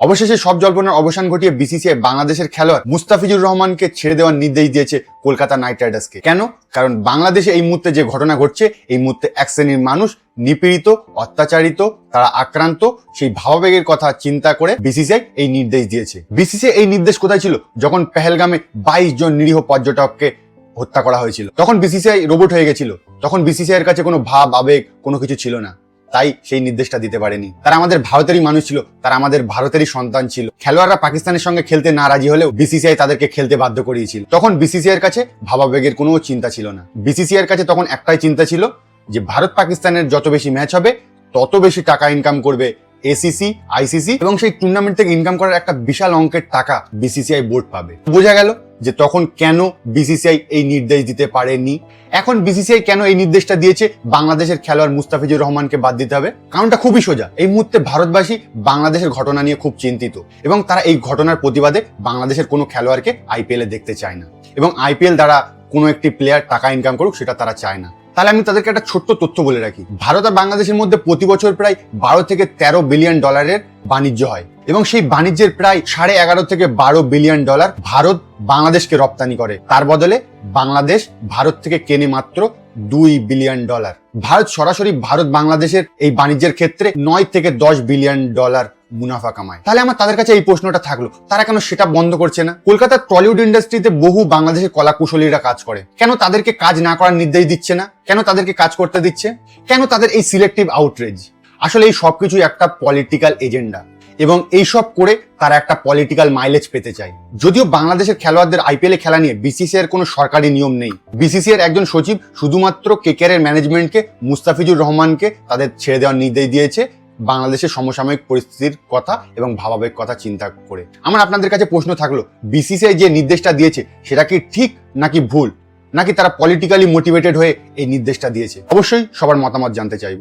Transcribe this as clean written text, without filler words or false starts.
অবশেষে সব জল্পনার অবসান ঘটিয়ে বিসিসিআই বাংলাদেশের খেলোয়াড় মুস্তাফিজুর রহমানকে ছেড়ে দেওয়ার নির্দেশ দিয়েছে কলকাতা নাইট রাইডার্সকে। কেন? কারণ বাংলাদেশে এই মুহূর্তে যে ঘটনা ঘটছে, এই মুহূর্তে এক শ্রেণীর মানুষ নিপীড়িত, অত্যাচারিত, তারা আক্রান্ত, সেই ভাবাবেগের কথা চিন্তা করে বিসিসিআই এই নির্দেশ দিয়েছে। বিসিসিআই এই নির্দেশ কোথায় ছিল? যখন পেহেলগামে 22 জন নিরীহ পর্যটককে হত্যা করা হয়েছিল, তখন বিসিসিআই রোবট হয়ে গেছিল। তখন বিসিসিআই এর কাছে কোনো ভাব, আবেগ কোনো কিছু ছিল না, তাই সেই নির্দেশটা দিতে পারেনি। তারা আমাদের ভারতেরই মানুষ ছিল, তারা আমাদের ভারতেরই সন্তান ছিল। খেলোয়াড়রা পাকিস্তানের সঙ্গে খেলতে না রাজি হলেও বিসিসিআই তাদেরকে খেলতে বাধ্য করিয়েছিল। তখন বিসিসিআই এর কাছে ভাবাবেগের কোনো চিন্তা ছিল না। বিসিসিআই এর কাছে তখন একটাই চিন্তা ছিল যে ভারত পাকিস্তানের যত বেশি ম্যাচ হবে তত বেশি টাকা ইনকাম করবে এসিসি, আইসিসি, এবং সেই টুর্নামেন্ট থেকে ইনকাম করার একটা বিশাল অঙ্কের টাকা বিসিসিআই বোর্ড পাবে। বোঝা গেল যে তখন কেন বিসিসিআই এই নির্দেশ দিতে পারেনি। এখন বিসিসিআই কেন এই নির্দেশটা দিয়েছে বাংলাদেশের খেলোয়াড় মুস্তাফিজুর রহমানকে বাদ দিতে হবে? কারণটা খুবই সোজা। এই মুহূর্তে ভারতবাসী বাংলাদেশের ঘটনা নিয়ে খুব চিন্তিত এবং তারা এই ঘটনার প্রতিবাদে বাংলাদেশের কোনো খেলোয়াড়কে আইপিএল এ দেখতে চায় না, এবং আইপিএল দ্বারা কোনো একটি প্লেয়ার টাকা ইনকাম করুক সেটা তারা চায় না। তাহলে আমি তাদেরকে একটা ছোট্ট তথ্য বলে রাখি। ভারত আর বাংলাদেশের মধ্যে প্রতি বছর প্রায় 12 থেকে 13 বিলিয়ন ডলারের বাণিজ্য হয়, এবং সেই বাণিজ্যের প্রায় 11.5 থেকে 12 বিলিয়ন ডলার ভারত বাংলাদেশকে রপ্তানি করে। তার বদলে বাংলাদেশ ভারত থেকে কেনে মাত্র 2 বিলিয়ন ডলার। ভারত সরাসরি ভারত বাংলাদেশের এই বাণিজ্যের ক্ষেত্রে 9 থেকে 10 বিলিয়ন ডলার মুনাফা কামায়। তাহলে আমার তাদের কাছে এই প্রশ্নটা থাকলো, তারা কেন সেটা বন্ধ করছে না? কলকাতার টলিউড ইন্ডাস্ট্রিতে বহু বাংলাদেশের কলা কুশলীরা কাজ করে, কেন তাদেরকে কাজ না করার নির্দেশ দিচ্ছে না? কেন তাদেরকে কাজ করতে দিচ্ছে? কেন তাদের এই সিলেক্টিভ আউটরেজ? আসলে এই সবকিছু একটা পলিটিক্যাল এজেন্ডা, এবং এইসব করে তারা একটা পলিটিক্যাল মাইলেজ পেতে চায়। যদিও বাংলাদেশের খেলোয়াড়দের আইপিএল এ খেলা নিয়ে বিসিসিআই এর কোনো সরকারি নিয়ম নেই। বিসিসিআই এর একজন সচিব শুধুমাত্র কেকেআর এর ম্যানেজমেন্টকে মুস্তাফিজুর রহমানকে তাদের ছেড়ে দেওয়ার নির্দেশ দিয়েছে বাংলাদেশের সমসাময়িক পরিস্থিতির কথা এবং ভাবাবেগ কথা চিন্তা করে। আমার আপনাদের কাছে প্রশ্ন থাকলো, বিসিসিআই যে নির্দেশটা দিয়েছে সেটা কি ঠিক নাকি ভুল, নাকি তারা পলিটিক্যালি মোটিভেটেড হয়ে এই নির্দেশটা দিয়েছে? অবশ্যই সবার মতামত জানতে চাইব।